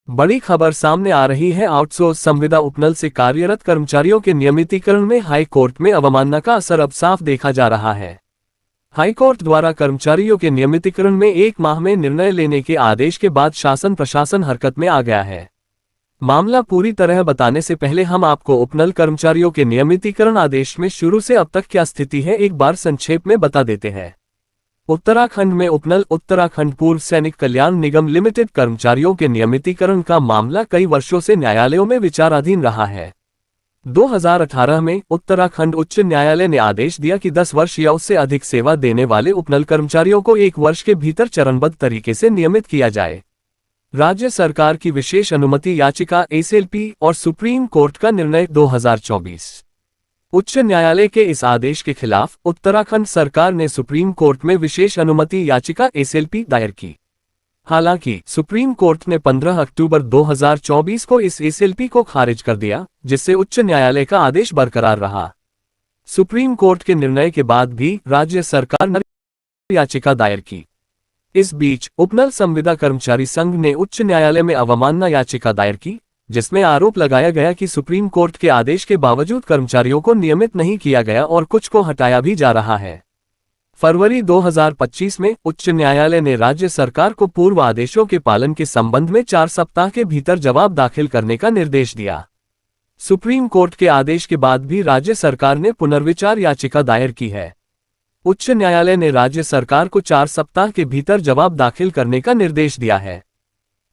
बड़ी खबर सामने आ रही है। आउटसोर्स संविदा उपनल से कार्यरत कर्मचारियों के नियमितीकरण में हाई कोर्ट में अवमानना का असर अब साफ देखा जा रहा है। हाई कोर्ट द्वारा कर्मचारियों के नियमितीकरण में 1 माह में निर्णय लेने के आदेश के बाद शासन प्रशासन हरकत में आ गया है। मामला पूरी तरह बताने से पहले हम आपको उपनल कर्मचारियों के नियमितीकरण आदेश में शुरू से अब तक क्या स्थिति है एक बार संक्षेप में बता देते हैं। उत्तराखंड में उपनल उत्तराखंड पूर्व सैनिक कल्याण निगम लिमिटेड कर्मचारियों के नियमितीकरण का मामला कई वर्षों से न्यायालयों में विचाराधीन रहा है। 2018 में उत्तराखंड उच्च न्यायालय ने आदेश दिया कि 10 वर्ष या उससे अधिक सेवा देने वाले उपनल कर्मचारियों को 1 वर्ष के भीतर चरणबद्ध तरीके से नियमित किया जाए। राज्य सरकार की विशेष अनुमति याचिका एसएलपी और सुप्रीम कोर्ट का निर्णय 2024 उच्च न्यायालय के इस आदेश के खिलाफ उत्तराखंड सरकार ने सुप्रीम कोर्ट में विशेष अनुमति याचिका एसएलपी दायर की। हालांकि सुप्रीम कोर्ट ने 15 अक्टूबर 2024 को इस एसएलपी को खारिज कर दिया, जिससे उच्च न्यायालय का आदेश बरकरार रहा। सुप्रीम कोर्ट के निर्णय के बाद भी राज्य सरकार ने याचिका दायर की। इस बीच उपनल संविदा कर्मचारी संघ ने उच्च न्यायालय में अवमानना याचिका दायर की, जिसमें आरोप लगाया गया कि सुप्रीम कोर्ट के आदेश के बावजूद कर्मचारियों को नियमित नहीं किया गया और कुछ को हटाया भी जा रहा है। फरवरी 2025 में उच्च न्यायालय ने राज्य सरकार को पूर्व आदेशों के पालन के संबंध में 4 सप्ताह के भीतर जवाब दाखिल करने का निर्देश दिया। सुप्रीम कोर्ट के आदेश के बाद भी राज्य सरकार ने पुनर्विचार याचिका दायर की है। उच्च न्यायालय ने राज्य सरकार को 4 सप्ताह के भीतर जवाब दाखिल करने का निर्देश दिया है।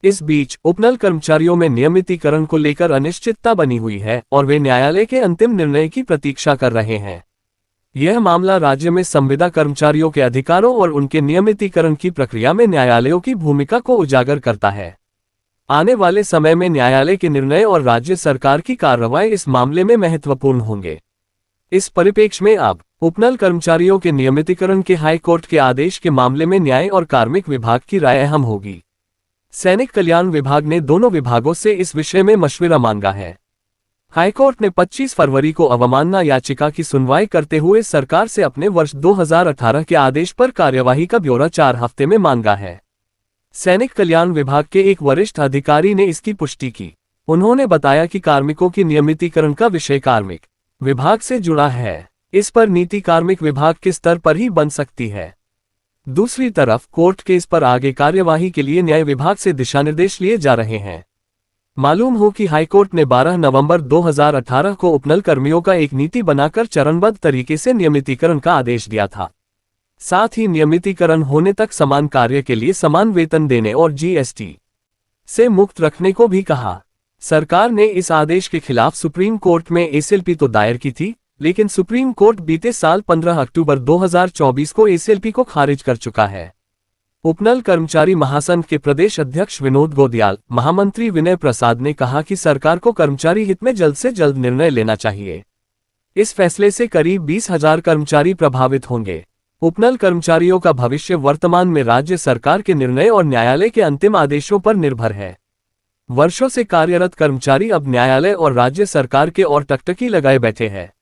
इस बीच उपनल कर्मचारियों में नियमितीकरण को लेकर अनिश्चितता बनी हुई है और वे न्यायालय के अंतिम निर्णय की प्रतीक्षा कर रहे हैं। यह मामला राज्य में संविदा कर्मचारियों के अधिकारों और उनके नियमितीकरण की प्रक्रिया में न्यायालयों की भूमिका को उजागर करता है। आने वाले समय में न्यायालय के निर्णय और राज्य सरकार की कार्रवाई इस मामले में महत्वपूर्ण होंगे। इस परिप्रेक्ष्य में अब उपनल कर्मचारियों के नियमितीकरण के हाई कोर्ट के आदेश के मामले में न्याय और कार्मिक विभाग की राय अहम होगी। सैनिक कल्याण विभाग ने दोनों विभागों से इस विषय में मशविरा मांगा है। हाईकोर्ट ने 25 फरवरी को अवमानना याचिका की सुनवाई करते हुए सरकार से अपने वर्ष 2018 के आदेश पर कार्यवाही का ब्यौरा 4 हफ्ते में मांगा है। सैनिक कल्याण विभाग के एक वरिष्ठ अधिकारी ने इसकी पुष्टि की। उन्होंने बताया कि कार्मिकों की नियमितीकरण का विषय कार्मिक विभाग से जुड़ा है। इस पर नीति कार्मिक विभाग के स्तर पर ही बन सकती है। दूसरी तरफ कोर्ट के इस पर आगे कार्यवाही के लिए न्याय विभाग से दिशानिर्देश लिए जा रहे हैं। मालूम हो कि हाईकोर्ट ने 12 नवंबर 2018 को उपनल कर्मियों का एक नीति बनाकर चरणबद्ध तरीके से नियमितीकरण का आदेश दिया था। साथ ही नियमितीकरण होने तक समान कार्य के लिए समान वेतन देने और जीएसटी से मुक्त रखने को भी कहा। सरकार ने इस आदेश के खिलाफ सुप्रीम कोर्ट में एसएलपी तो दायर की थी, लेकिन सुप्रीम कोर्ट बीते साल 15 अक्टूबर 2024 को एसएलपी को खारिज कर चुका है। उपनल कर्मचारी महासंघ के प्रदेश अध्यक्ष विनोद गोदियाल, महामंत्री विनय प्रसाद ने कहा कि सरकार को कर्मचारी हित में जल्द से जल्द निर्णय लेना चाहिए। इस फैसले से करीब 20,000 कर्मचारी प्रभावित होंगे। उपनल कर्मचारियों का भविष्य वर्तमान में राज्य सरकार के निर्णय और न्यायालय के अंतिम आदेशों पर निर्भर है। वर्षों से कार्यरत कर्मचारी अब न्यायालय और राज्य सरकार के और टकटकी लगाए बैठे हैं।